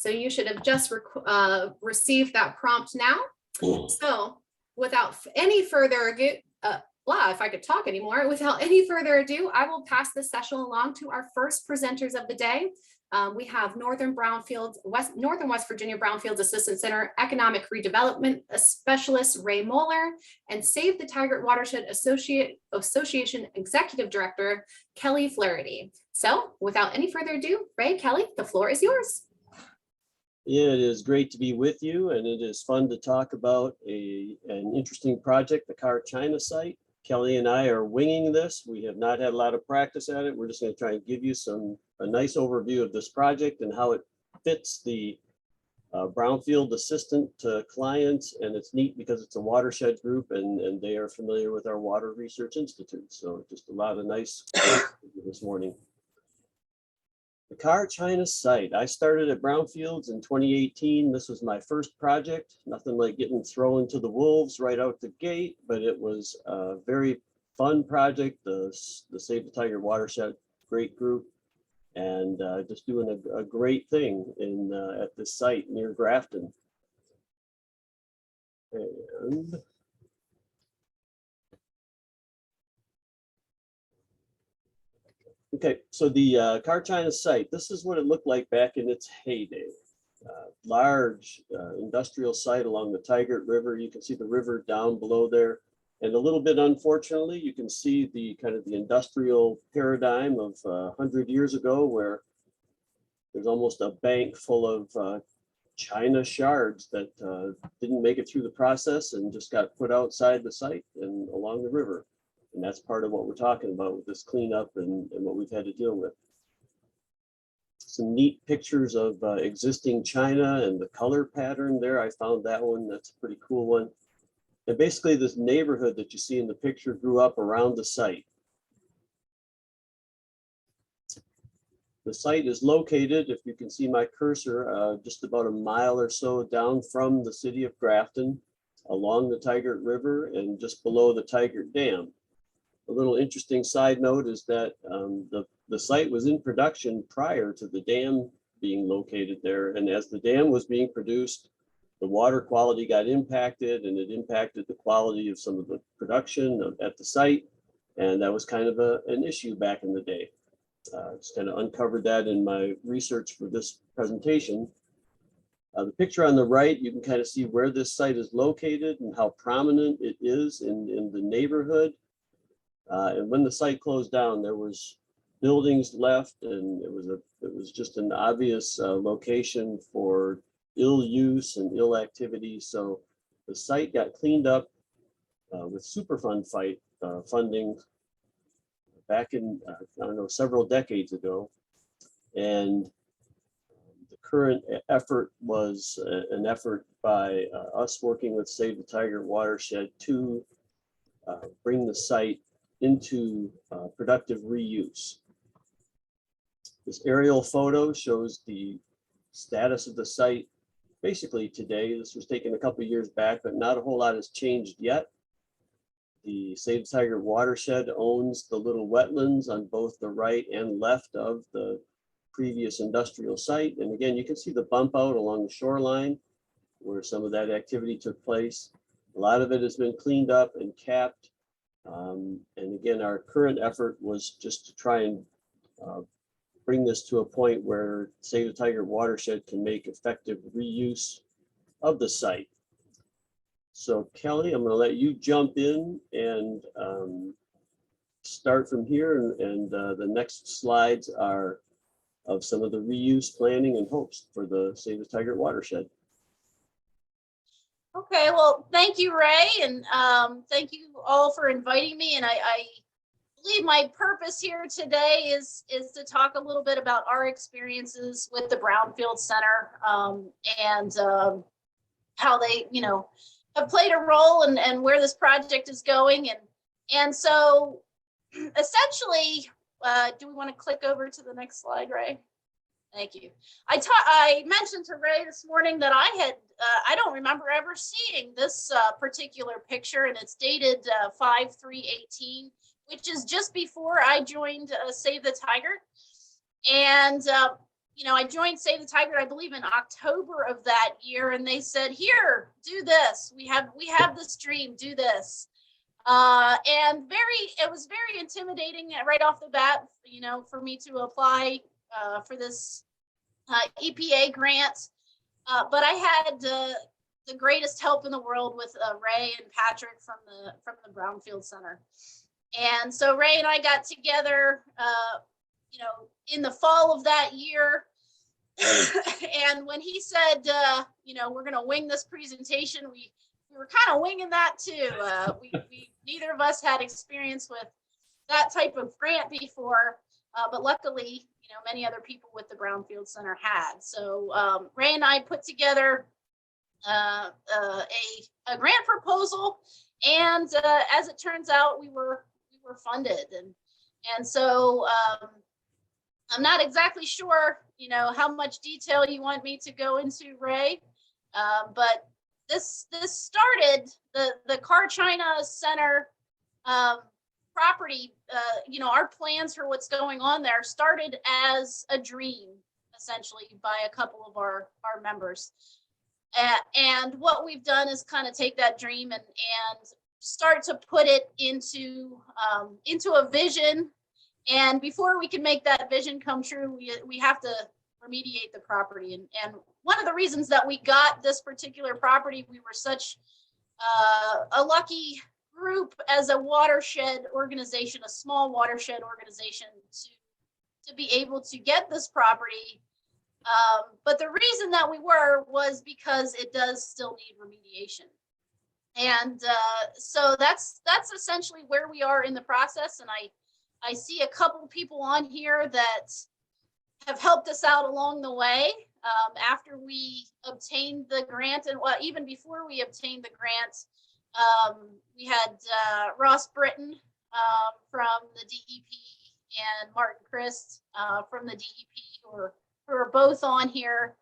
So you should have just received that prompt now. So without any further ado, if I could talk anymore, without any further ado, I will pass this session along to our first presenters of the day. We have Northern West Virginia Brownfields Assistance Center Economic Redevelopment Specialist Ray Moeller and Save the Tigard Watershed Association Executive Director Kelly Flaherty. So without any further ado, Ray, Kelly, the floor is yours. Yeah, it is great to be with you, and it is fun to talk about an interesting project, the Car China site. Kelly and I are winging this. We have not had a lot of practice at it. We're just going to try and give you a nice overview of this project and how it fits the Brownfield assistant to clients. And it's neat because it's a watershed group and they are familiar with our Water Research Institute. So just a lot of nice this morning. The Car China site. I started at Brownfields in 2018. This was my first project. Nothing like getting thrown to the wolves right out the gate, but it was a very fun project. The Save the Tigard Watershed, great group, and just doing a great thing at this site near Grafton. And okay, so the Car China site, this is what it looked like back in its heyday. Large industrial site along the Tigard River. You can see the river down below there. And a little bit, unfortunately, you can see the kind of the industrial paradigm of 100 years ago, where there's almost a bank full of China shards that didn't make it through the process and just got put outside the site and along the river. And that's part of what we're talking about with this cleanup and what we've had to deal with. Some neat pictures of existing China and the color pattern there. I found that one. That's a pretty cool one. And basically this neighborhood that you see in the picture grew up around the site. The site is located, if you can see my cursor, just about a mile or so down from the city of Grafton, along the Tigard River and just below the Tigard Dam. A little interesting side note is that the site was in production prior to the dam being located there. And as the dam was being produced, the water quality got impacted, and it impacted the quality of some of the production at the site. And that was kind of an issue back in the day. Just kind of uncovered that in my research for this presentation. The picture on the right, you can kind of see where this site is located and how prominent it is in the neighborhood. And when the site closed down, there was buildings left, and it was just an obvious location for ill use and ill activity. So the site got cleaned up with Superfund funding back in, I don't know, several decades ago. And the current effort was an effort by us working with Save the Tigard Watershed to bring the site into productive reuse. This aerial photo shows the status of the site basically today. This was taken a couple of years back, but not a whole lot has changed yet. The Save the Tigard Watershed owns the little wetlands on both the right and left of the previous industrial site. And again, you can see the bump out along the shoreline where some of that activity took place. A lot of it has been cleaned up and capped. And again, our current effort was just to try and bring this to a point where Save the Tigard Watershed can make effective reuse of the site. So Kelly, I'm going to let you jump in and start from here. And the next slides are of some of the reuse planning and hopes for the Save the Tigard Watershed. Okay, well, thank you, Ray, and thank you all for inviting me. And I believe my purpose here today is to talk a little bit about our experiences with the Brownfield Center and how they, have played a role and where this project is going. And so essentially, do we want to click over to the next slide, Ray? Thank you. I mentioned to Ray this morning that I don't remember ever seeing this particular picture, and it's dated 5/3/18, which is just before I joined Save the Tigard. And I joined Save the Tiger, I believe in October of that year, and they said, here, do this. We have this dream, do this. And it was very intimidating right off the bat, for me to apply for this EPA grant. But I had the greatest help in the world with Ray and Patrick from the Brownfield Center. And so Ray and I got together, in the fall of that year. And when he said, we're going to wing this presentation, we were kind of winging that too. We neither of us had experience with that type of grant before, but luckily, many other people with the Brownfield Center had. So Ray and I put together a grant proposal, and as it turns out, we were funded, and so I'm not exactly sure, how much detail you want me to go into, Ray, but this started the Car China Center property. Our plans for what's going on there started as a dream, essentially, by a couple of our members. And what we've done is kind of take that dream and start to put it into a vision. And before we can make that vision come true, we have to remediate the property. And one of the reasons that we got this particular property, we were such a lucky group as a watershed organization, a small watershed organization, to be able to get this property. But the reason that we was because it does still need remediation. And so that's essentially where we are in the process. And I see a couple people on here that have helped us out along the way. After we obtained the grant, and even before we obtained the grant, we had Ross Britton from the DEP and Martin Christ from the DEP, who are both on here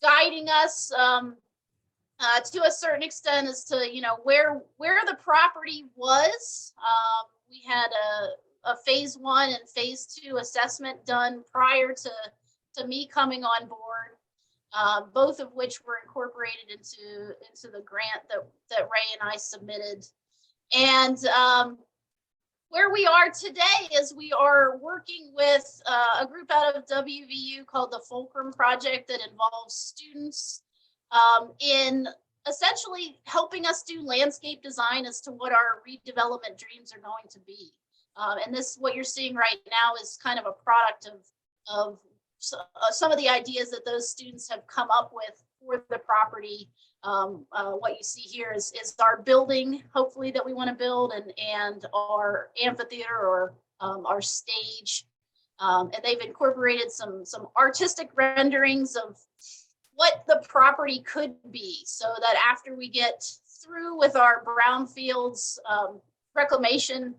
guiding us to a certain extent as to where the property was. We had a phase 1 and phase 2 assessment done prior to me coming on board, both of which were incorporated into the grant that Ray and I submitted. And where we are today is we are working with a group out of WVU called the Fulcrum Project that involves students in essentially helping us do landscape design as to what our redevelopment dreams are going to be. And this, what you're seeing right now, is kind of a product of some of the ideas that those students have come up with for the property. What you see here is our building, hopefully, that we want to build, and our amphitheater, or our stage. And they've incorporated some artistic renderings of what the property could be, so that after we get through with our brownfields reclamation,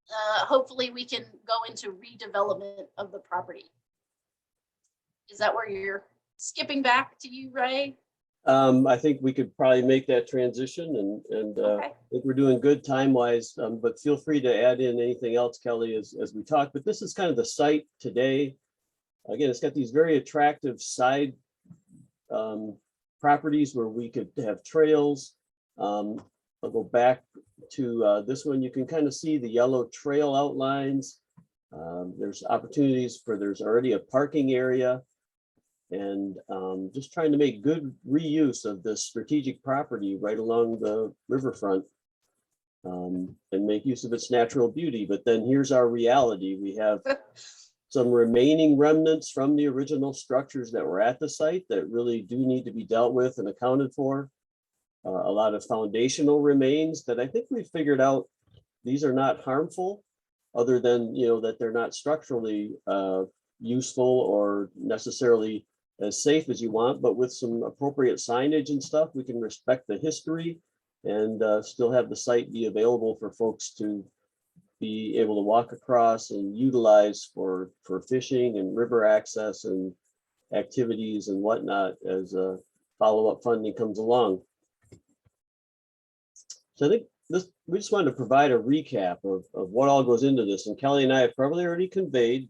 hopefully we can go into redevelopment of the property. Is that where you're skipping back to you, Ray? I think we could probably make that transition, and Okay. I think we're doing good time-wise, but feel free to add in anything else, Kelly, as we talk. But this is kind of the site today. Again, it's got these very attractive side properties where we could have trails. I'll go back to this one. You can kind of see the yellow trail outlines. There's opportunities there's already a parking area. And just trying to make good reuse of this strategic property right along the riverfront, and make use of its natural beauty. But then here's our reality. We have some remaining remnants from the original structures that were at the site that really do need to be dealt with and accounted for. A lot of foundational remains that I think we figured out these are not harmful, other than that they're not structurally useful or necessarily as safe as you want, but with some appropriate signage and stuff, we can respect the history and still have the site be available for folks to be able to walk across and utilize for fishing and river access and activities and whatnot as follow-up funding comes along. So I think we just wanted to provide a recap of what all goes into this. And Kelly and I have probably already conveyed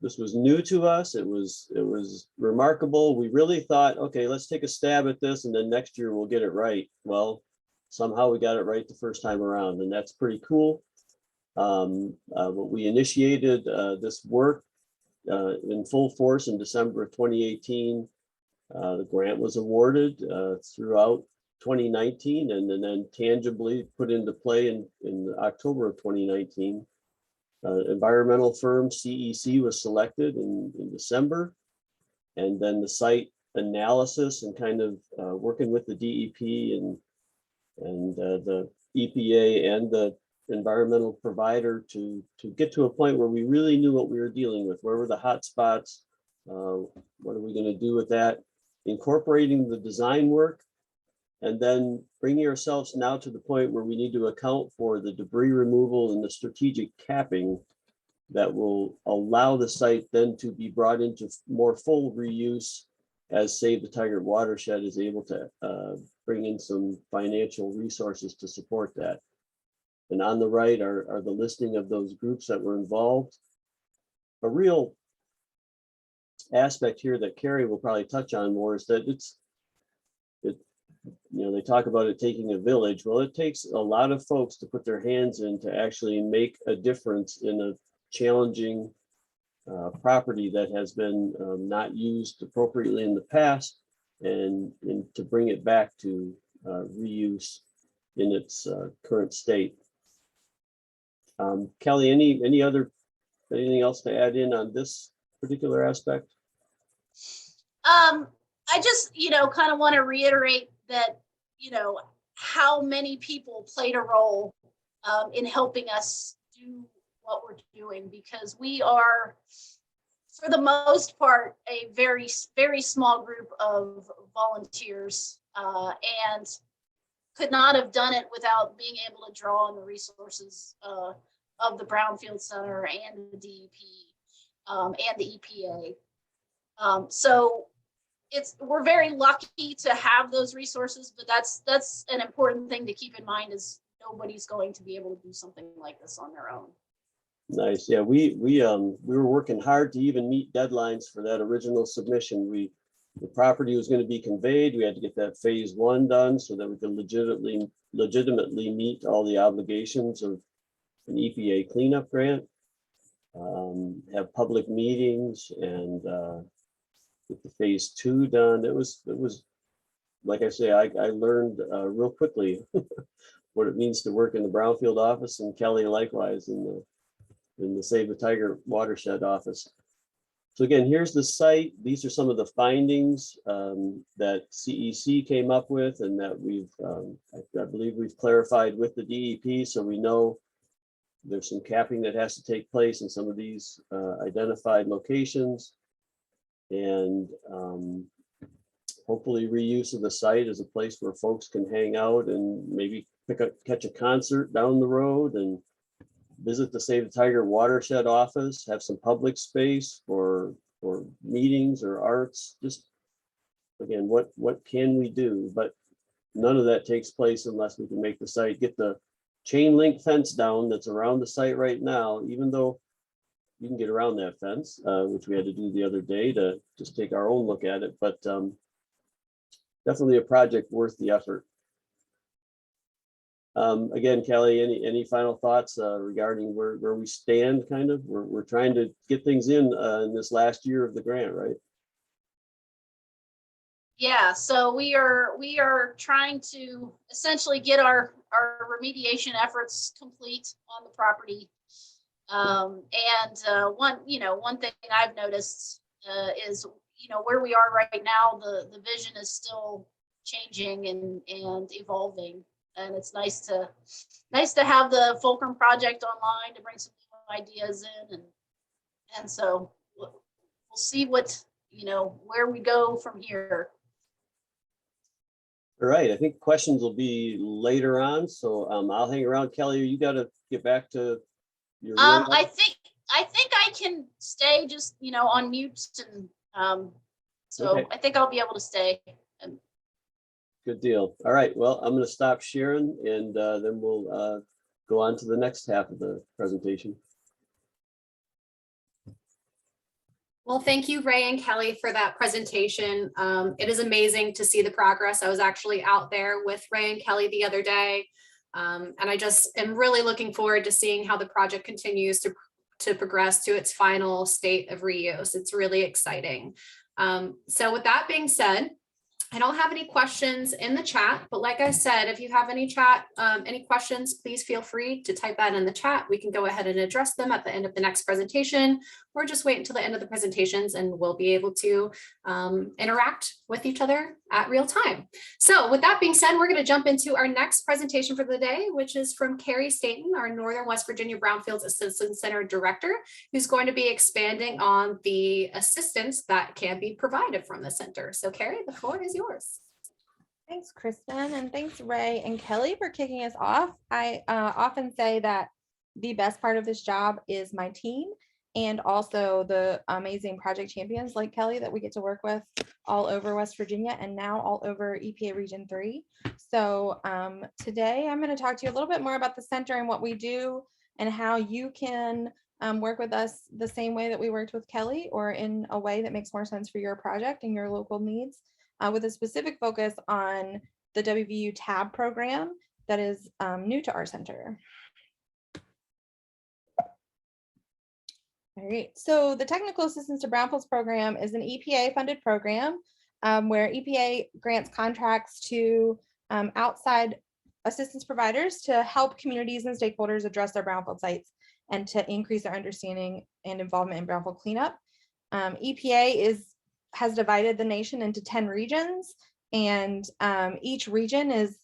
this was new to us. It was remarkable. We really thought, okay, let's take a stab at this and then next year we'll get it right. Well, somehow we got it right the first time around, and that's pretty cool. But we initiated this work in full force in December of 2018. The grant was awarded throughout 2019 and then tangibly put into play in October of 2019. Environmental firm CEC was selected in December, and then the site analysis and kind of working with the DEP and the EPA and the environmental provider to get to a point where we really knew what we were dealing with. Where were the hot spots? What are we going to do with that? Incorporating the design work, and then bringing ourselves now to the point where we need to account for the debris removal and the strategic capping that will allow the site then to be brought into more full reuse as Save the Tigard Watershed is able to bring in some financial resources to support that. And on the right are the listing of those groups that were involved. A real aspect here that Carrie will probably touch on more is that they talk about it taking a village. Well, it takes a lot of folks to put their hands in to actually make a difference in a challenging property that has been not used appropriately in the past, and to bring it back to reuse in its current state. Kelly, anything else to add in on this particular aspect? I just, kind of want to reiterate that, how many people played a role in helping us do what we're doing, because we are, for the most part, a very, very small group of volunteers, and could not have done it without being able to draw on the resources of the Brownfield Center and the DEP and the EPA. So we're very lucky to have those resources, but that's an important thing to keep in mind, is nobody's going to be able to do something like this on their own. Nice. Yeah, we were working hard to even meet deadlines for that original submission. The property was going to be conveyed. We had to get that phase 1 done so that we could legitimately meet all the obligations of an EPA cleanup grant, have public meetings, and get the phase 2 done. It was like I say, I learned real quickly what it means to work in the Brownfield office, and Kelly likewise in the Save the Tigard Watershed office. So again, here's the site. These are some of the findings that CEC came up with, and that I believe we've clarified with the DEP. So we know there's some capping that has to take place in some of these identified locations, and hopefully reuse of the site as a place where folks can hang out and maybe catch a concert down the road, and visit the Save the Tigard Watershed office, have some public space for meetings or arts. Just again, what can we do? But none of that takes place unless we can make the site, get the chain link fence down that's around the site right now, even though you can get around that fence, which we had to do the other day to just take our own look at it. But definitely a project worth the effort. Again, Kelly, any final thoughts regarding where we stand? Kind of, we're trying to get things in this last year of the grant, right? Yeah, so we are trying to essentially get our remediation efforts complete on the property. One thing I've noticed is, where we are right now, the vision is still changing and evolving. And it's nice to have the Fulcrum project online to bring some new ideas in, and so we'll see what, where we go from here. All right, I think questions will be later on, so I'll hang around. Kelly, you got to get back to your. I think I can stay just on mute, and so okay. I think I'll be able to stay. Good deal. All right. Well, I'm going to stop sharing, and then we'll go on to the next half of the presentation. Well, thank you, Ray and Kelly, for that presentation. It is amazing to see the progress. I was actually out there with Ray and Kelly the other day. And I just am really looking forward to seeing how the project continues to progress to its final state of reuse. It's really exciting. So with that being said, I don't have any questions in the chat, but like I said, if you have any questions, please feel free to type that in the chat. We can go ahead and address them at the end of the next presentation, or just wait until the end of the presentations and we'll be able to interact with each other at real time. So with that being said, we're going to jump into our next presentation for the day, which is from Carrie Staten, our Northern West Virginia Brownfields Assistance Center Director, who's going to be expanding on the assistance that can be provided from the center. So Carrie, the floor is yours. Thanks, Kristen, and thanks, Ray and Kelly, for kicking us off. I often say that the best part of this job is my team, and also the amazing project champions like Kelly that we get to work with all over West Virginia and now all over EPA Region 3. So today I'm going to talk to you a little bit more about the center and what we do and how you can work with us the same way that we worked with Kelly, or in a way that makes more sense for your project and your local needs, with a specific focus on the WVU TAB program that is new to our center. All right, so the Technical Assistance to Brownfields program is an EPA funded program where EPA grants contracts to outside assistance providers to help communities and stakeholders address their brownfield sites and to increase their understanding and involvement in brownfield cleanup. EPA has divided the nation into 10 regions, and each region is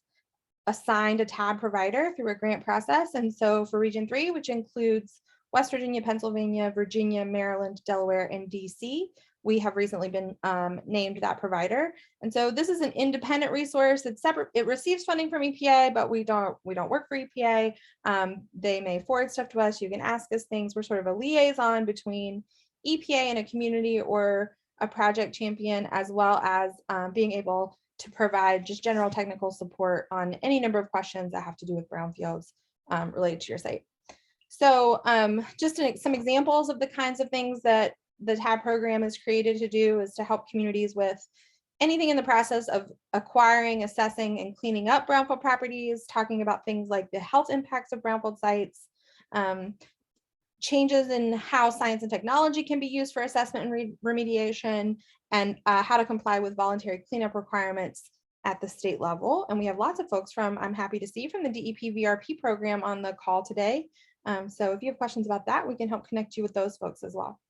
assigned a TAB provider through a grant process. And so for Region 3, which includes West Virginia, Pennsylvania, Virginia, Maryland, Delaware, and DC, we have recently been named that provider. And so this is an independent resource. It's separate. It receives funding from EPA, but we don't work for EPA. They may forward stuff to us. You can ask us things. We're sort of a liaison between EPA and a community or a project champion, as well as being able to provide just general technical support on any number of questions that have to do with brownfields related to your site. So just some examples of the kinds of things that the TAB program is created to do is to help communities with anything in the process of acquiring, assessing, and cleaning up brownfield properties, talking about things like the health impacts of brownfield sites, changes in how science and technology can be used for assessment and remediation, and how to comply with voluntary cleanup requirements at the state level. And we have lots of folks from, I'm happy to see, from the DEP VRP program on the call today. So if you have questions about that, we can help connect you with those folks as well.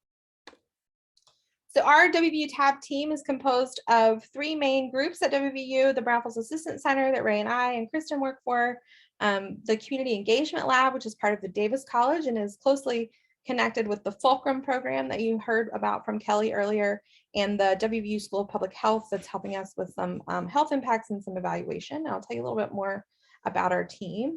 So our WVU TAB team is composed of 3 main groups at WVU: the Brownfields Assistance Center that Ray and I and Kristen work for, the Community Engagement Lab, which is part of the Davis College and is closely connected with the Fulcrum program that you heard about from Kelly earlier, and the WVU School of Public Health that's helping us with some health impacts and some evaluation. I'll tell you a little bit more about our team.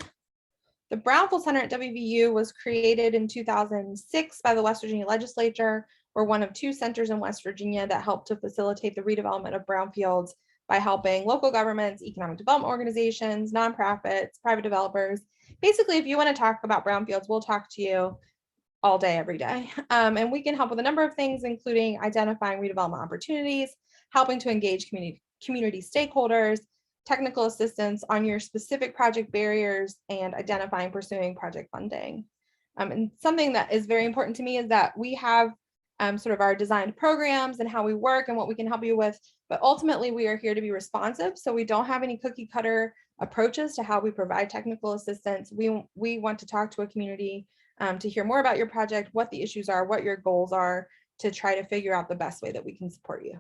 The Brownfield Center at WVU was created in 2006 by the West Virginia Legislature. We're one of 2 centers in West Virginia that help to facilitate the redevelopment of brownfields by helping local governments, economic development organizations, nonprofits, private developers. Basically, if you want to talk about brownfields, we'll talk to you all day, every day. And we can help with a number of things, including identifying redevelopment opportunities, helping to engage community stakeholders, technical assistance on your specific project barriers, and identifying pursuing project funding. And something that is very important to me is that we have sort of our designed programs and how we work and what we can help you with, but ultimately we are here to be responsive. So we don't have any cookie cutter approaches to how we provide technical assistance. We want to talk to a community to hear more about your project, what the issues are, what your goals are, to try to figure out the best way that we can support you.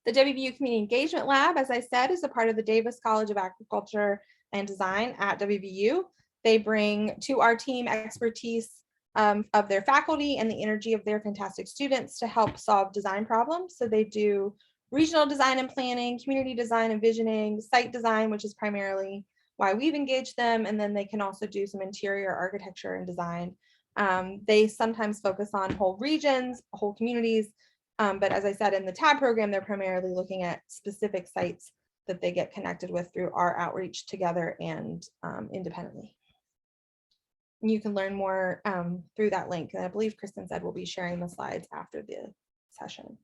The WVU Community Engagement Lab, as I said, is a part of the Davis College of Agriculture and Design at WVU. They bring to our team expertise of their faculty and the energy of their fantastic students to help solve design problems. So they do regional design and planning, community design and visioning, site design, which is primarily why we've engaged them, and then they can also do some interior architecture and design. They sometimes focus on whole regions, whole communities, but as I said, in the TAB program, they're primarily looking at specific sites that they get connected with through our outreach together and independently. you can learn more through that link. And I believe Kristen said we'll be sharing the slides after the session.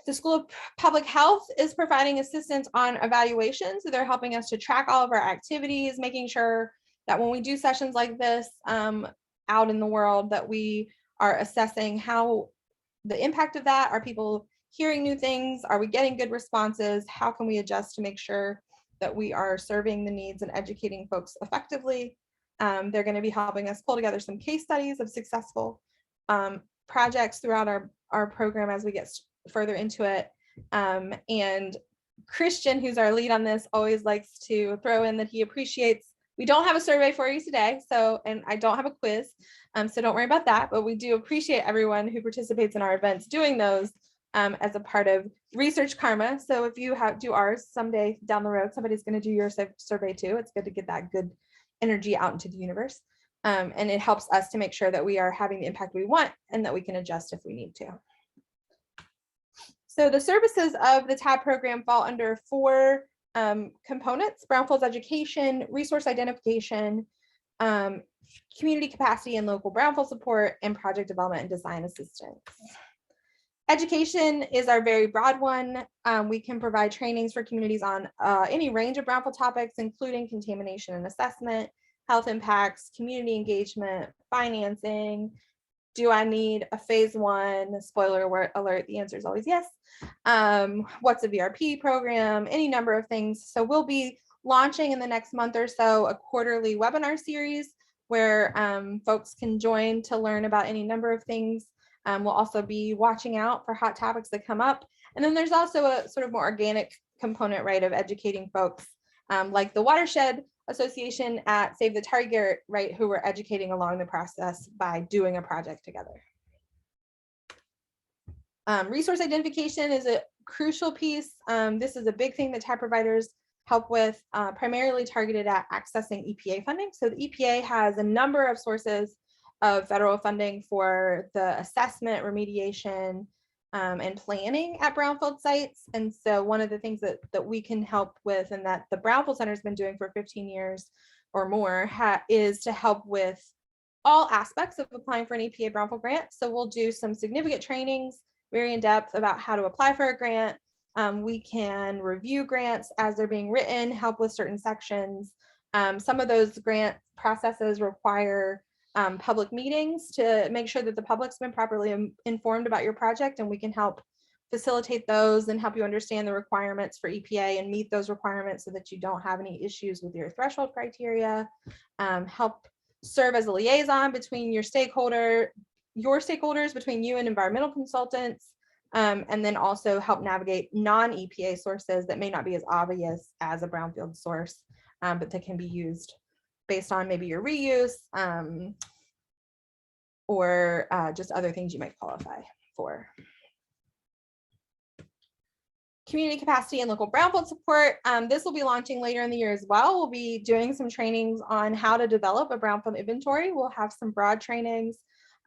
The School of Public Health is providing assistance on evaluation. So they're helping us to track all of our activities, making sure that when we do sessions like this out in the world, that we are assessing how the impact of that. Are people hearing new things? Are we getting good responses? How can we adjust to make sure that we are serving the needs and educating folks effectively? They're going to be helping us pull together some case studies of successful projects throughout our program as we get further into it. And Christian, who's our lead on this, always likes to throw in that he appreciates, we don't have a survey for you today, so, and I don't have a quiz, so don't worry about that, but we do appreciate everyone who participates in our events doing those as a part of Research Karma. So if you do ours someday down the road, somebody's going to do your survey too. It's good to get that good energy out into the universe. And it helps us to make sure that we are having the impact we want and that we can adjust if we need to. So the services of the TAB program fall under 4 components: brownfields education, resource identification, community capacity and local brownfield support, and project development and design assistance. Education is our very broad one. We can provide trainings for communities on any range of brownfield topics, including contamination and assessment, health impacts, community engagement, financing. Do I need a phase 1? Spoiler alert, the answer is always yes. What's a VRP program? Any number of things. So we'll be launching in the next month or so a quarterly webinar series where folks can join to learn about any number of things. We'll also be watching out for hot topics that come up. And then there's also a sort of more organic component, right, of educating folks like the Watershed Association at Save the Target, right, who we're educating along the process by doing a project together. Resource identification is a crucial piece. This is a big thing that TAB providers help with, primarily targeted at accessing EPA funding. So the EPA has a number of sources of federal funding for the assessment, remediation, and planning at brownfield sites. And so one of the things that we can help with, and that the Brownfield Center has been doing for 15 years or more, is to help with all aspects of applying for an EPA brownfield grant. So we'll do some significant trainings, very in depth, about how to apply for a grant. We can review grants as they're being written, help with certain sections. Some of those grant processes require public meetings to make sure that the public's been properly informed about your project, and we can help facilitate those and help you understand the requirements for EPA and meet those requirements so that you don't have any issues with your threshold criteria. Help serve as a liaison between your stakeholders, between you and environmental consultants, and then also help navigate non-EPA sources that may not be as obvious as a brownfield source, but that can be used based on maybe your reuse or just other things you might qualify for. Community capacity and local brownfield support. This will be launching later in the year as well. We'll be doing some trainings on how to develop a brownfield inventory. We'll have some broad trainings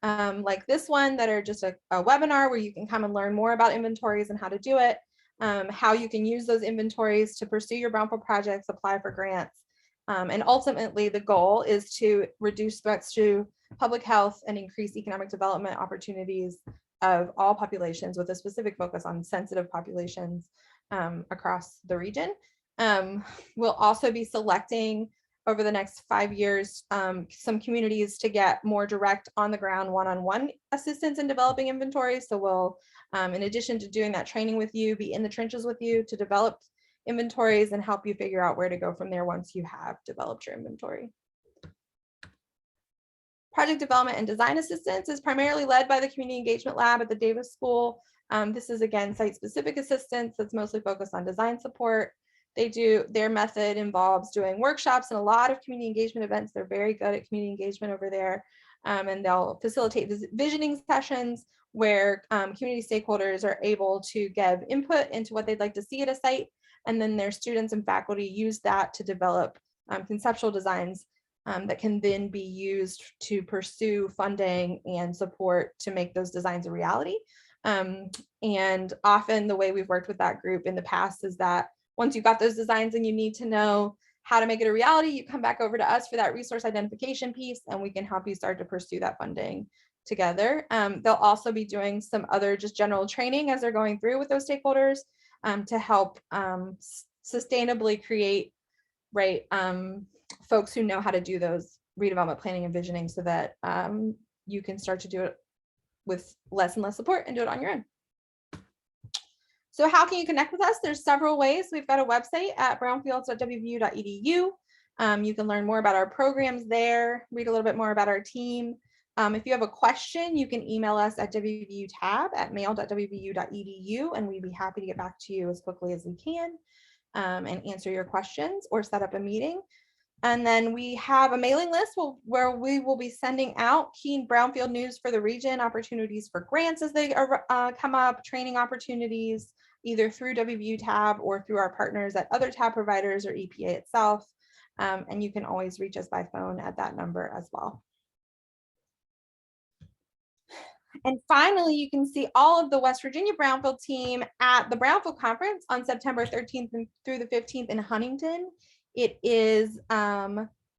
like this one that are just a webinar where you can come and learn more about inventories and how to do it, how you can use those inventories to pursue your brownfield projects, apply for grants. And ultimately, the goal is to reduce threats to public health and increase economic development opportunities of all populations, with a specific focus on sensitive populations across the region. We'll also be selecting over the next 5 years some communities to get more direct on the ground one-on-one assistance in developing inventories. So we'll, in addition to doing that training with you, be in the trenches with you to develop inventories and help you figure out where to go from there once you have developed your inventory. Project development and design assistance is primarily led by the Community Engagement Lab at the Davis School. This is, again, site-specific assistance that's mostly focused on design support. Their method involves doing workshops and a lot of community engagement events. They're very good at community engagement over there. And they'll facilitate visioning sessions where community stakeholders are able to give input into what they'd like to see at a site. And then their students and faculty use that to develop conceptual designs that can then be used to pursue funding and support to make those designs a reality. And often the way we've worked with that group in the past is that once you've got those designs and you need to know how to make it a reality, you come back over to us for that resource identification piece, and we can help you start to pursue that funding together. They'll also be doing some other just general training as they're going through with those stakeholders to help sustainably create, right, folks who know how to do those redevelopment planning and visioning so that you can start to do it with less and less support and do it on your own. So how can you connect with us? There's several ways. We've got a website at brownfields.wvu.edu. You can learn more about our programs there, read a little bit more about our team. If you have a question, you can email us at wvutab@mail.wvu.edu, and we'd be happy to get back to you as quickly as we can and answer your questions or set up a meeting. And then we have a mailing list where we will be sending out key brownfield news for the region, opportunities for grants as they come up, training opportunities, either through WVU TAB or through our partners at other TAB providers or EPA itself. And you can always reach us by phone at that number as well. And finally, you can see all of the West Virginia Brownfield team at the Brownfield Conference on September 13th through the 15th in Huntington. It is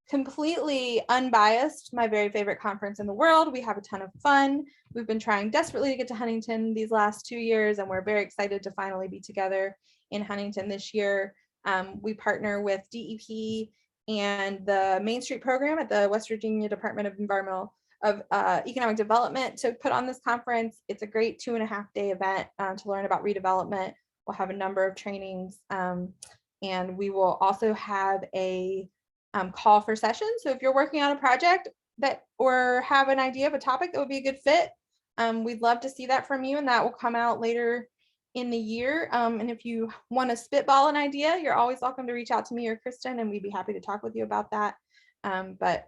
completely unbiased, my very favorite conference in the world. We have a ton of fun. We've been trying desperately to get to Huntington these last 2 years, and we're very excited to finally be together in Huntington this year. We partner with DEP and the Main Street program at the West Virginia Department of Economic Development to put on this conference. It's a great 2.5-day event to learn about redevelopment. We'll have a number of trainings, and we will also have a call for sessions. So if you're working on a project or have an idea of a topic that would be a good fit, we'd love to see that from you, and that will come out later in the year. And if you want to spitball an idea, you're always welcome to reach out to me or Kristen, and we'd be happy to talk with you about that. But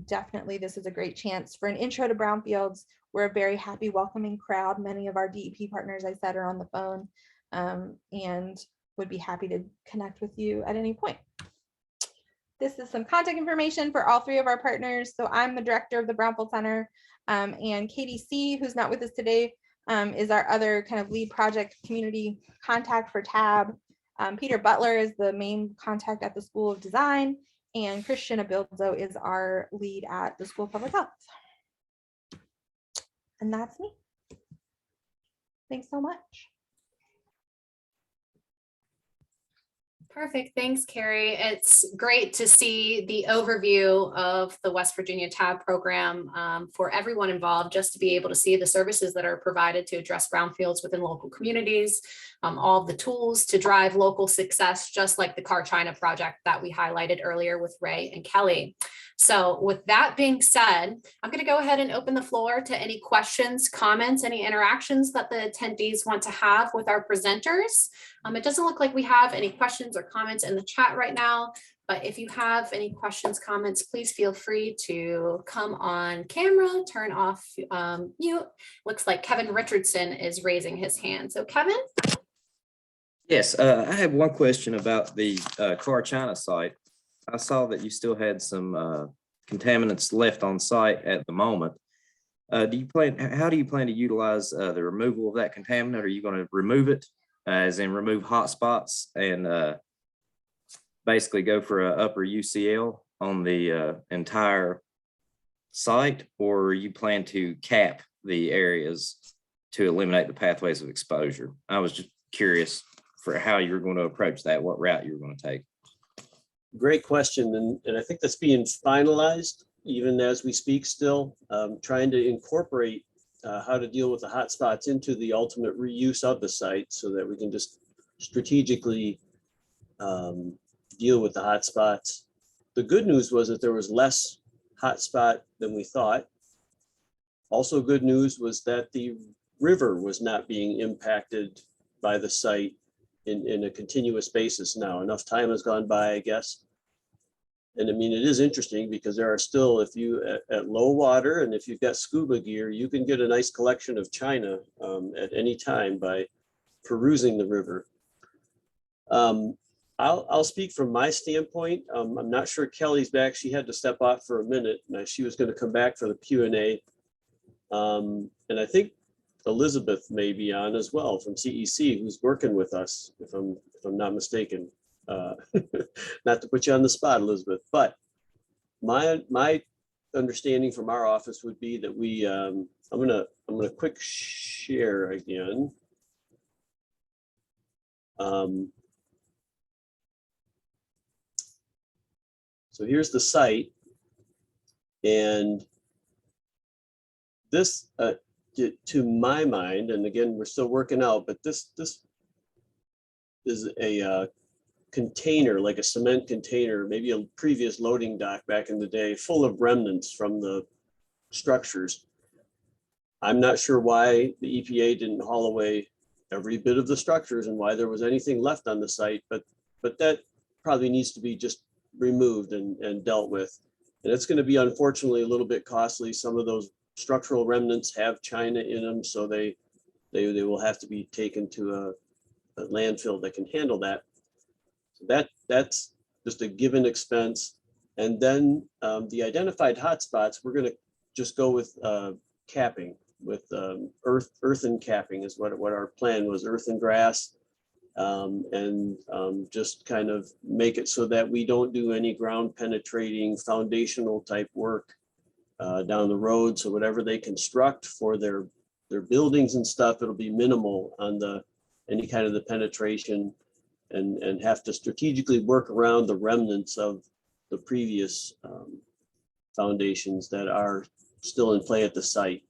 definitely, this is a great chance for an intro to brownfields. We're a very happy, welcoming crowd. Many of our DEP partners, I said, are on the phone, and would be happy to connect with you at any point. This is some contact information for all 3 of our partners. So I'm the director of the Brownfield Center, and Katie C., who's not with us today, is our other kind of lead project community contact for TAB. Peter Butler is the main contact at the School of Design, and Christian Abilzo is our lead at the School of Public Health. And that's me. Thanks so much. Perfect. Thanks, Carrie. It's great to see the overview of the West Virginia TAB program for everyone involved, just to be able to see the services that are provided to address brownfields within local communities, all of the tools to drive local success, just like the Car China project that we highlighted earlier with Ray and Kelly. So with that being said, I'm going to go ahead and open the floor to any questions, comments, any interactions that the attendees want to have with our presenters. It doesn't look like we have any questions or comments in the chat right now, but if you have any questions, comments, please feel free to come on camera, turn off mute. Looks like Kevin Richardson is raising his hand. So Kevin? Yes, I have one question about the Car China site. I saw that you still had some contaminants left on site at the moment. How do you plan to utilize the removal of that contaminant? Are you going to remove it, as in remove hot spots and basically go for an upper UCL on the entire site, or you plan to cap the areas to eliminate the pathways of exposure? I was just curious for how you're going to approach that, what route you're going to take. Great question, and I think that's being finalized even as we speak still, trying to incorporate how to deal with the hotspots into the ultimate reuse of the site so that we can just strategically deal with the hotspots. The good news was that there was less hotspot than we thought. Also good news was that the river was not being impacted by the site in a continuous basis now. Enough time has gone by, I guess. And I mean, it is interesting because there are still, if you at low water and if you've got scuba gear, you can get a nice collection of China at any time by perusing the river. I'll speak from my standpoint. I'm not sure Kelly's back. She had to step off for a minute. Now she was going to come back for the Q&A. And I think Elizabeth may be on as well from CEC, who's working with us, if I'm not mistaken. Not to put you on the spot, Elizabeth, but my understanding from our office would be that we, I'm gonna quick share again. So here's the site. And this, to my mind, and again, we're still working out, but this is a container, like a cement container, maybe a previous loading dock back in the day, full of remnants from the structures. I'm not sure why the EPA didn't haul away every bit of the structures and why there was anything left on the site, but that probably needs to be just removed and dealt with. And it's going to be unfortunately a little bit costly. Some of those structural remnants have china in them, so they will have to be taken to a landfill that can handle that. So that's just a given expense. And then the identified hotspots, we're going to just go with capping, with earthen capping is what our plan was, earth and grass. And just kind of make it so that we don't do any ground penetrating foundational type work down the road. So whatever they construct for their buildings and stuff, it'll be minimal on any kind of the penetration, and have to strategically work around the remnants of the previous foundations that are still in play at the site.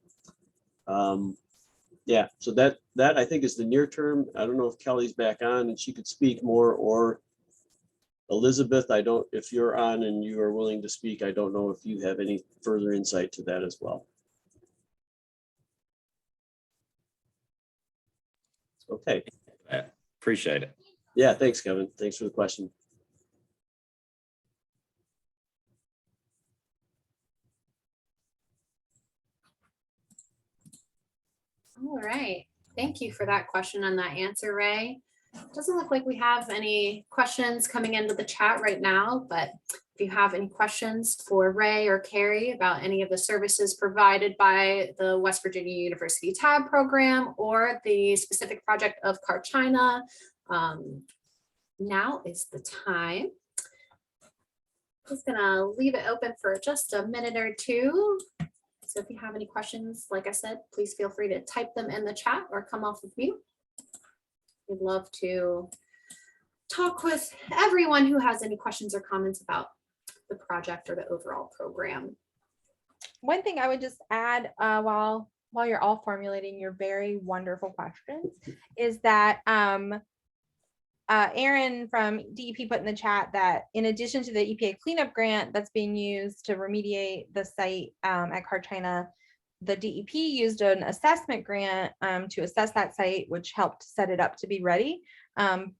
Yeah, so that I think is the near term. I don't know if Kelly's back on and she could speak more, or Elizabeth, if you're on and you are willing to speak, I don't know if you have any further insight to that as well. Okay. Appreciate it. Yeah, thanks, Kevin. Thanks for the question. All right, thank you for that question and that answer, Ray. Doesn't look like we have any questions coming into the chat right now, but if you have any questions for Ray or Carrie about any of the services provided by the West Virginia University TAB program or the specific project of CarChina, now is the time. Just gonna leave it open for just a minute or two. So if you have any questions, like I said, please feel free to type them in the chat or come off of mute. We'd love to talk with everyone who has any questions or comments about the project or the overall program. One thing I would just add while you're all formulating your very wonderful questions is that Aaron from DEP put in the chat that in addition to the EPA cleanup grant that's being used to remediate the site at CarChina, the DEP used an assessment grant to assess that site, which helped set it up to be ready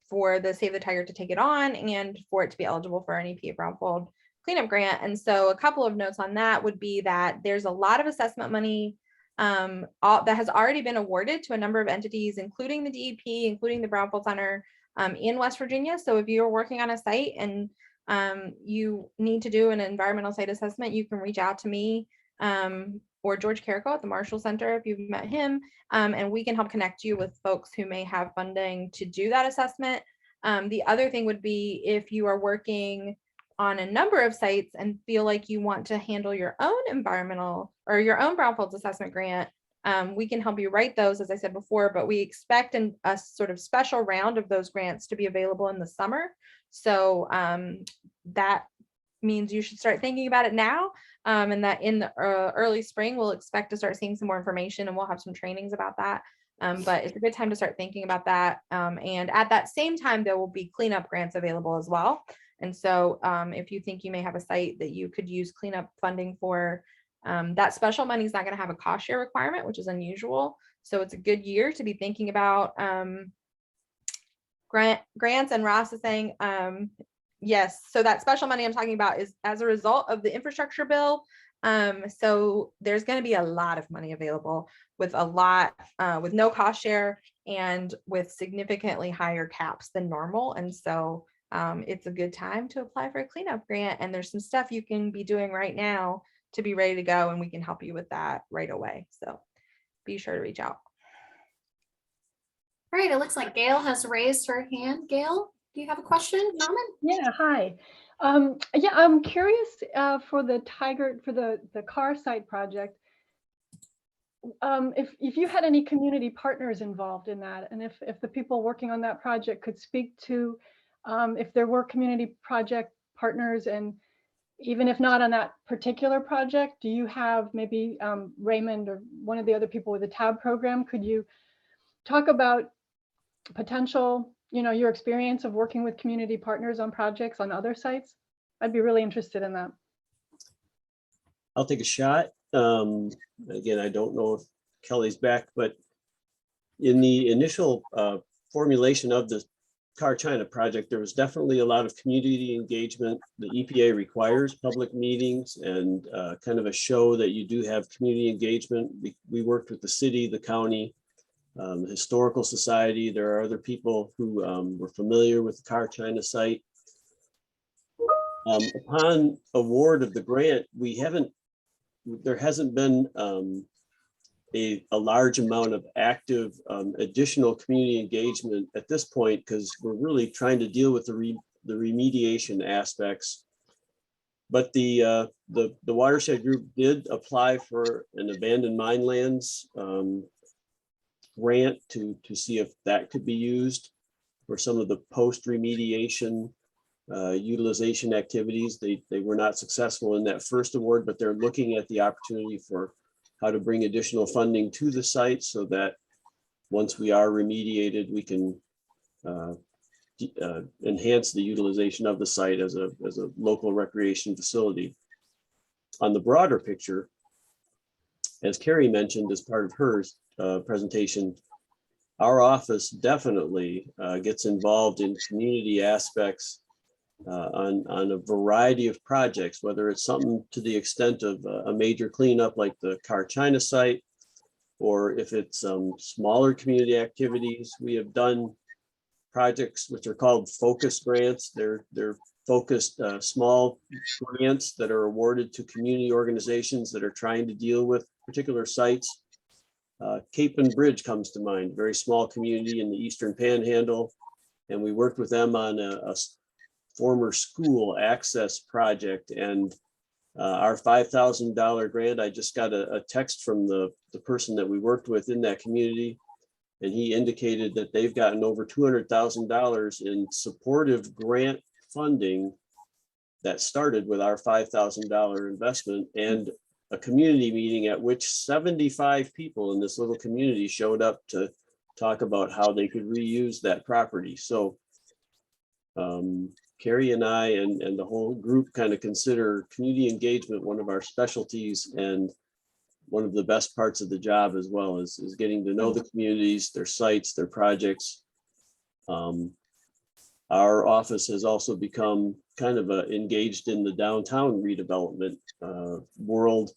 for the Save the Tiger to take it on and for it to be eligible for an EPA brownfield cleanup grant. And so a couple of notes on that would be that there's a lot of assessment money that has already been awarded to a number of entities, including the DEP, including the Brownfield Center in West Virginia. So if you're working on a site and you need to do an environmental site assessment, you can reach out to me or George Carrico at the Marshall Center if you've met him, and we can help connect you with folks who may have funding to do that assessment. The other thing would be if you are working on a number of sites and feel like you want to handle your own environmental or your own brownfields assessment grant, we can help you write those, as I said before, but we expect a sort of special round of those grants to be available in the summer. So that means you should start thinking about it now, and that in the early spring, we'll expect to start seeing some more information and we'll have some trainings about that. But it's a good time to start thinking about that. And at that same time, there will be cleanup grants available as well. And so if you think you may have a site that you could use cleanup funding for, that special money is not going to have a cost share requirement, which is unusual. So it's a good year to be thinking about grants. And Ross is saying, yes, so that special money I'm talking about is as a result of the infrastructure bill. So there's going to be a lot of money available with with no cost share and with significantly higher caps than normal. And so it's a good time to apply for a cleanup grant. And there's some stuff you can be doing right now to be ready to go, and we can help you with that right away. So be sure to reach out. All right, it looks like Gail has raised her hand. Gail, do you have a question, Carmen? Yeah, hi. Yeah, I'm curious for the car site project. If you had any community partners involved in that, and if the people working on that project could speak to if there were community project partners, and even if not on that particular project, do you have maybe Raymond or one of the other people with the TAB program? Could you talk about potential, your experience of working with community partners on projects on other sites? I'd be really interested in that. I'll take a shot. Again, I don't know if Kelly's back, but in the initial formulation of the Car China project, there was definitely a lot of community engagement. The EPA requires public meetings and kind of a show that you do have community engagement. We worked with the city, the county, the Historical Society. There are other people who were familiar with the Car China site. Upon award of the grant, there hasn't been a large amount of active additional community engagement at this point, because we're really trying to deal with the remediation aspects. But the watershed group did apply for an abandoned mine lands grant to see if that could be used for some of the post remediation utilization activities. They were not successful in that first award, but they're looking at the opportunity for how to bring additional funding to the site so that once we are remediated, we can enhance the utilization of the site as a local recreation facility. On the broader picture, as Carrie mentioned as part of her presentation, our office definitely gets involved in community aspects on a variety of projects, whether it's something to the extent of a major cleanup like the Car China site, or if it's smaller community activities. We have done projects which are called focus grants. They're focused small grants that are awarded to community organizations that are trying to deal with particular sites. Cape and Bridge comes to mind, very small community in the Eastern Panhandle. And we worked with them on a former school access project, and our $5,000 grant, I just got a text from the person that we worked with in that community, and he indicated that they've gotten over $200,000 in supportive grant funding that started with our $5,000 investment, and a community meeting at which 75 people in this little community showed up to talk about how they could reuse that property. So Carrie and I and the whole group kind of consider community engagement one of our specialties, and one of the best parts of the job as well is getting to know the communities, their sites, their projects. Our office has also become kind of engaged in the downtown redevelopment world.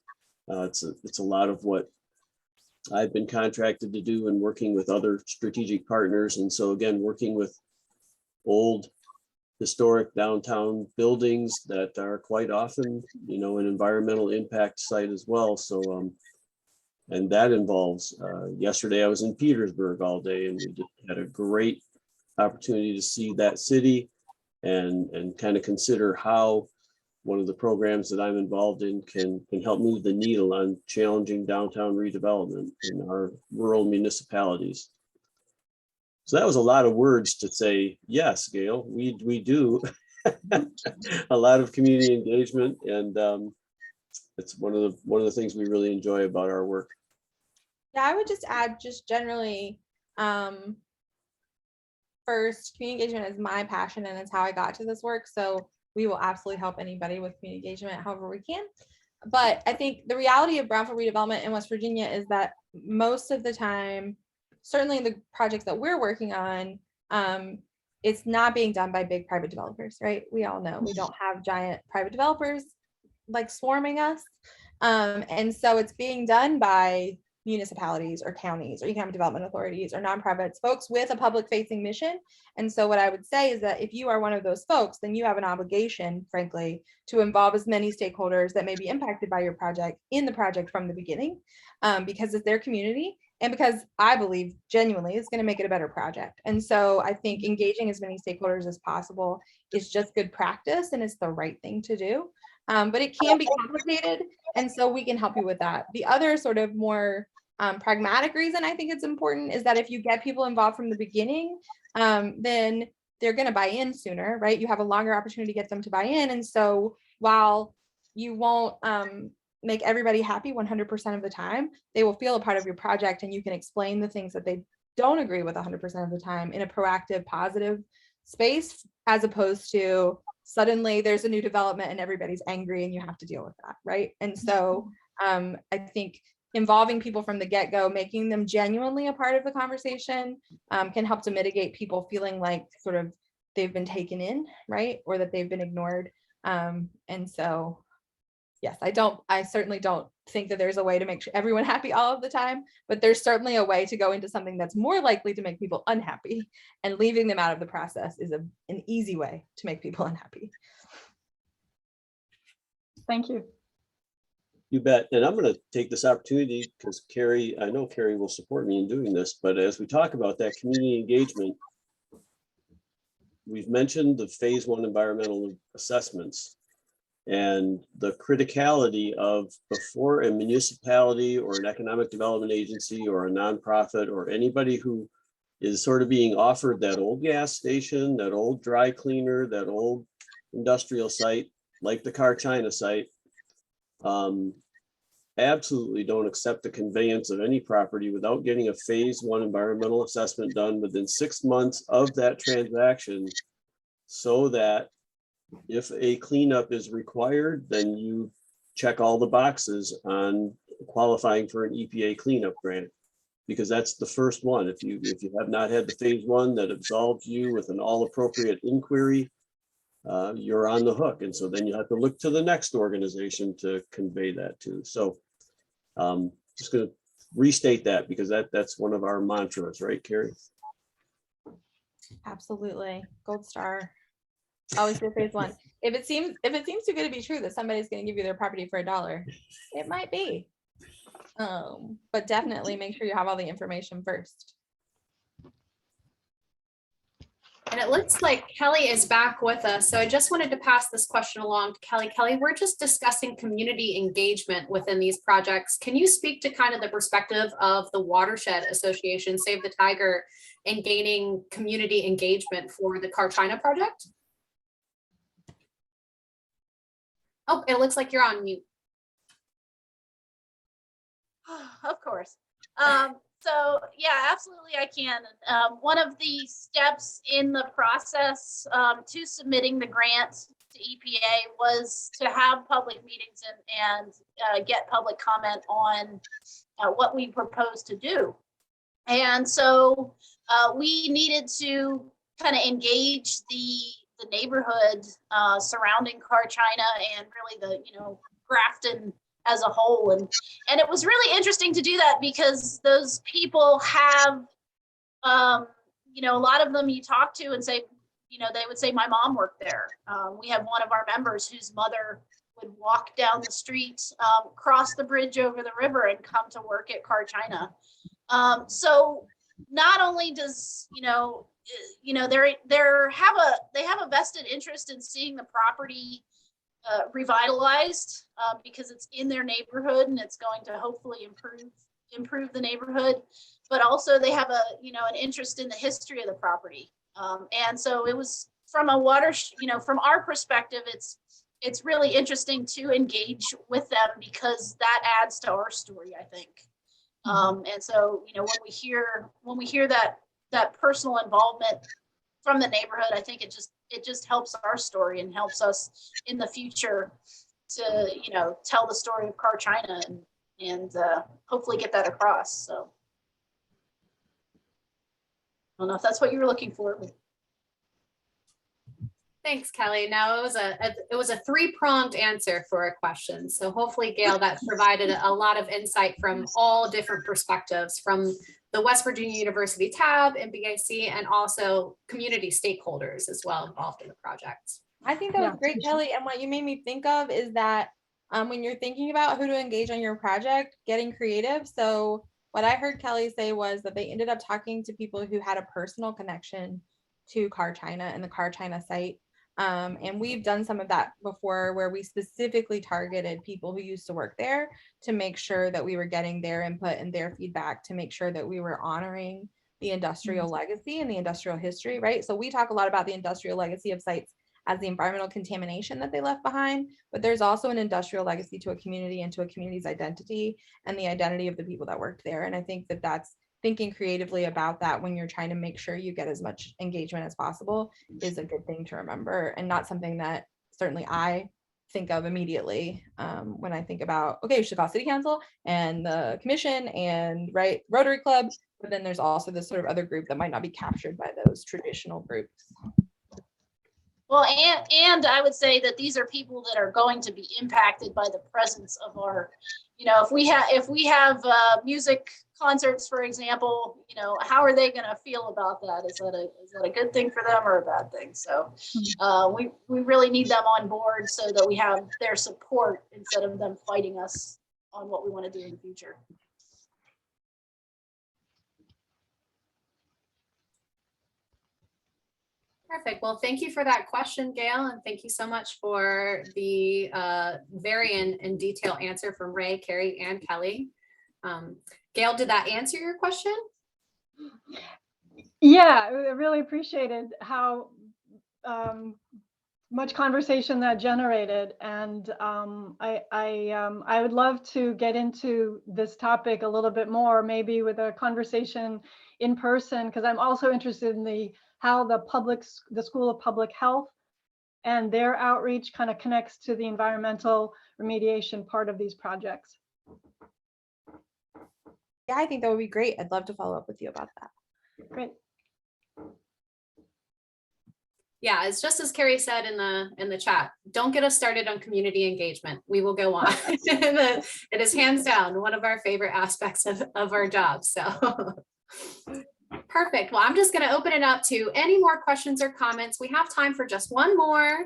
It's a lot of what I've been contracted to do and working with other strategic partners. And so again, working with old historic downtown buildings that are quite often, an environmental impact site as well. So, and that involves, yesterday I was in Petersburg all day, and we just had a great opportunity to see that city and kind of consider how one of the programs that I'm involved in can help move the needle on challenging downtown redevelopment in our rural municipalities. So that was a lot of words to say, yes, Gail, we do a lot of community engagement, and it's one of the things we really enjoy about our work. Yeah, I would just add, just generally, first, community engagement is my passion and it's how I got to this work. So we will absolutely help anybody with community engagement however we can. But I think the reality of brownfield redevelopment in West Virginia is that most of the time, certainly in the projects that we're working on, it's not being done by big private developers, right? We all know we don't have giant private developers like swarming us. And so it's being done by municipalities or counties or economic development authorities or nonprofits, folks with a public facing mission. And so what I would say is that if you are one of those folks, then you have an obligation, frankly, to involve as many stakeholders that may be impacted by your project in the project from the beginning, because it's their community and because I believe genuinely it's going to make it a better project. And so I think engaging as many stakeholders as possible is just good practice and it's the right thing to do. But it can be complicated. And so we can help you with that. The other sort of more pragmatic reason I think it's important is that if you get people involved from the beginning, then they're going to buy in sooner, right? You have a longer opportunity to get them to buy in. And so while you won't make everybody happy 100% of the time, they will feel a part of your project and you can explain the things that they don't agree with 100% of the time in a proactive, positive space, as opposed to suddenly there's a new development and everybody's angry and you have to deal with that, right? And so I think involving people from the get-go, making them genuinely a part of the conversation can help to mitigate people feeling like sort of they've been taken in, right? Or that they've been ignored. And so, yes, I certainly don't think that there's a way to make sure everyone happy all of the time, but there's certainly a way to go into something that's more likely to make people unhappy, and leaving them out of the process is an easy way to make people unhappy. Thank you. You bet. And I'm going to take this opportunity because Carrie, I know Carrie will support me in doing this, but as we talk about that community engagement, we've mentioned the phase 1 environmental assessments and the criticality of before a municipality or an economic development agency or a nonprofit or anybody who is sort of being offered that old gas station, that old dry cleaner, that old industrial site, like the Car China site, absolutely don't accept the conveyance of any property without getting a phase 1 environmental assessment done within 6 months of that transaction, so that if a cleanup is required, then you check all the boxes on qualifying for an EPA cleanup grant, because that's the first one. If you have not had the phase 1 that absolves you with an all appropriate inquiry, you're on the hook. And so then you have to look to the next organization to convey that to. So just going to restate that, because that's one of our mantras, right, Carrie? Absolutely. Gold star. Always do phase 1. If it seems too good to be true that somebody's going to give you their property for $1, it might be. But definitely make sure you have all the information first. And it looks like Kelly is back with us. So I just wanted to pass this question along to Kelly. Kelly, we're just discussing community engagement within these projects. Can you speak to kind of the perspective of the Watershed Association, Save the Tiger, and gaining community engagement for the Car China project? Oh, it looks like you're on mute. Of course. So yeah, absolutely I can. One of the steps in the process to submitting the grant to EPA was to have public meetings and get public comment on what we propose to do. And so we needed to kind of engage the neighborhood surrounding Car China and really the Grafton as a whole, and it was really interesting to do that because those people have a lot of them you talk to and say, they would say my mom worked there. We have one of our members whose mother would walk down the street, cross the bridge over the river, and come to work at Car China. So not only does they have a vested interest in seeing the property revitalized because it's in their neighborhood and it's going to hopefully improve the neighborhood, but also they have an interest in the history of the property. And so it was from from our perspective, it's really interesting to engage with them because that adds to our story, I think. And so when we hear that personal involvement from the neighborhood, I think it just helps our story and helps us in the future to tell the story of Car China and hopefully get that across. So I don't know if that's what you were looking for. Thanks, Kelly. Now it was a 3-pronged answer for a question. So hopefully, Gail, that provided a lot of insight from all different perspectives, from the West Virginia University tab, MBIC, and also community stakeholders as well involved in the project. I think that was great, Kelly. And what you made me think of is that when you're thinking about who to engage on your project, getting creative. So What I heard Kelly say was that they ended up talking to people who had a personal connection to Car China and the Car China site. And we've done some of that before where we specifically targeted people who used to work there to make sure that we were getting their input and their feedback to make sure that we were honoring the industrial legacy and the industrial history, right? So we talk a lot about the industrial legacy of sites as the environmental contamination that they left behind, but there's also an industrial legacy to a community and to a community's identity and the identity of the people that worked there. And I think that that's thinking creatively about that when you're trying to make sure you get as much engagement as possible is a good thing to remember, and not something that certainly I think of immediately when I think about, okay, Chicago City Council and the commission and right Rotary Club, but then there's also this sort of other group that might not be captured by those traditional groups. Well, and I would say that these are people that are going to be impacted by the presence of our, if we have music concerts, for example, how are they going to feel about that? Is that a good thing for them or a bad thing? So we really need them on board so that we have their support instead of them fighting us on what we want to do in the future. Perfect. Well, thank you for that question, Gail, and thank you so much for the very in detail answer from Ray, Carrie, and Kelly. Gail, did that answer your question? Yeah, I really appreciated how much conversation that generated, and I would love to get into this topic a little bit more, maybe with a conversation in person, because I'm also interested in how the School of Public Health and their outreach kind of connects to the environmental remediation part of these projects. Yeah, I think that would be great. I'd love to follow up with you about that. Great. Yeah, it's just as Carrie said in the chat. Don't get us started on community engagement. We will go on. It is hands down one of our favorite aspects of our job. So perfect. Well, I'm just going to open it up to any more questions or comments. We have time for just one more.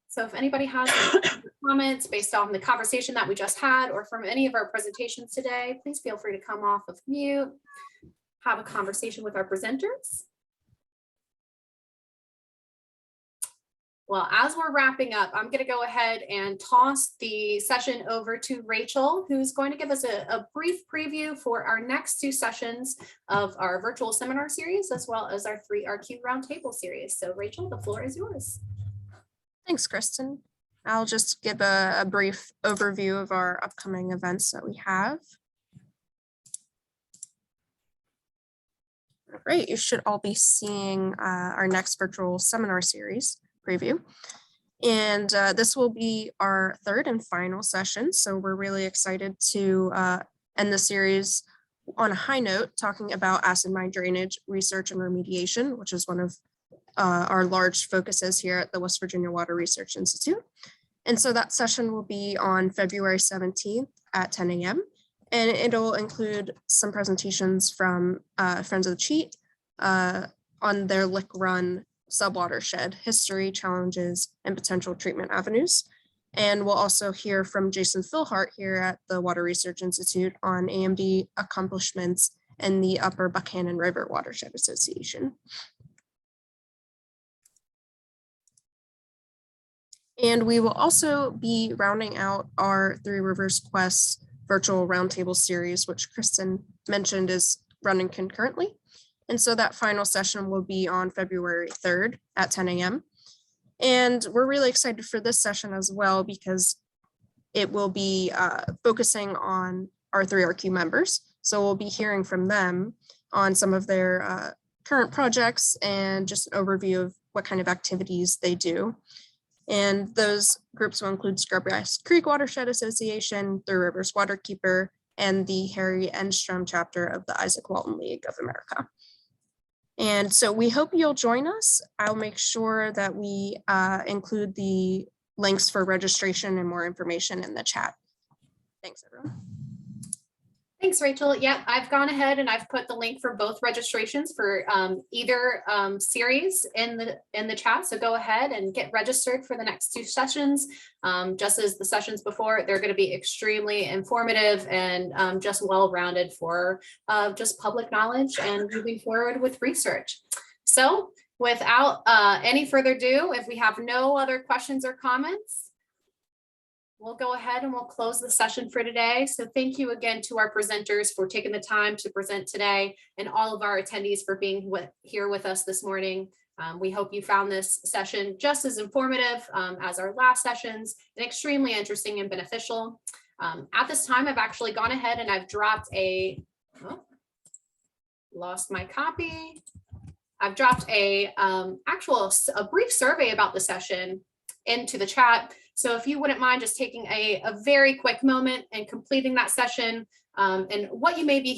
So if anybody has any comments based on the conversation that we just had or from any of our presentations today, please feel free to come off of mute, have a conversation with our presenters. Well, as we're wrapping up, I'm going to go ahead and toss the session over to Rachel, who's going to give us a brief preview for our next two sessions of our virtual seminar series, as well as our 3RQ Roundtable series. So Rachel, the floor is yours. Thanks, Kristen. I'll just give a brief overview of our upcoming events that we have. All right, you should all be seeing our next virtual seminar series preview. And this will be our third and final session. So we're really excited to end the series on a high note, talking about acid mine drainage research and remediation, which is one of our large focuses here at the West Virginia Water Research Institute. And so that session will be on February 17th at 10 a.m. And it'll include some presentations from Friends of the Cheat on their Lick Run subwatershed history, challenges, and potential treatment avenues. And we'll also hear from Jason Philhart here at the Water Research Institute on AMD accomplishments in the Upper Buchanan River Watershed Association. And we will also be rounding out our Three Rivers Quest virtual roundtable series, which Kristen mentioned is running concurrently. And so that final session will be on February 3rd at 10 a.m. And we're really excited for this session as well, because it will be focusing on our 3RQ members. So we'll be hearing from them on some of their current projects and just an overview of what kind of activities they do. And those groups will include Scrubgrass Creek Watershed Association, Three Rivers Waterkeeper, and the Harry Enstrom chapter of the Isaac Walton League of America. And so we hope you'll join us. I'll make sure that we include the links for registration and more information in the chat. Thanks, everyone. Thanks, Rachel. Yep, I've gone ahead and I've put the link for both registrations for either series in the chat. So go ahead and get registered for the next 2 sessions. Just as the sessions before, they're going to be extremely informative and just well-rounded for just public knowledge and moving forward with research. So without any further ado, if we have no other questions or comments, we'll go ahead and we'll close the session for today. So thank you again to our presenters for taking the time to present today and all of our attendees for being here with us this morning. We hope you found this session just as informative as our last sessions and extremely interesting and beneficial. At this time, I've actually gone ahead and I've dropped lost my copy. I've dropped a brief survey about the session into the chat. So if you wouldn't mind just taking a very quick moment and completing that session and what you may be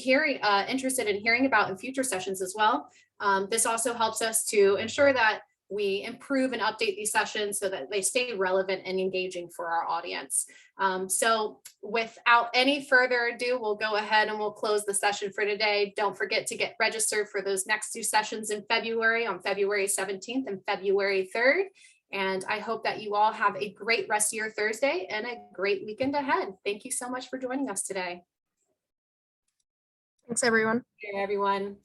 interested in hearing about in future sessions as well. This also helps us to ensure that we improve and update these sessions so that they stay relevant and engaging for our audience. So without any further ado, we'll go ahead and we'll close the session for today. Don't forget to get registered for those next 2 sessions in February, on February 17th and February 3rd. And I hope that you all have a great rest of your Thursday and a great weekend ahead. Thank you so much for joining us today. Thanks, everyone. Everyone.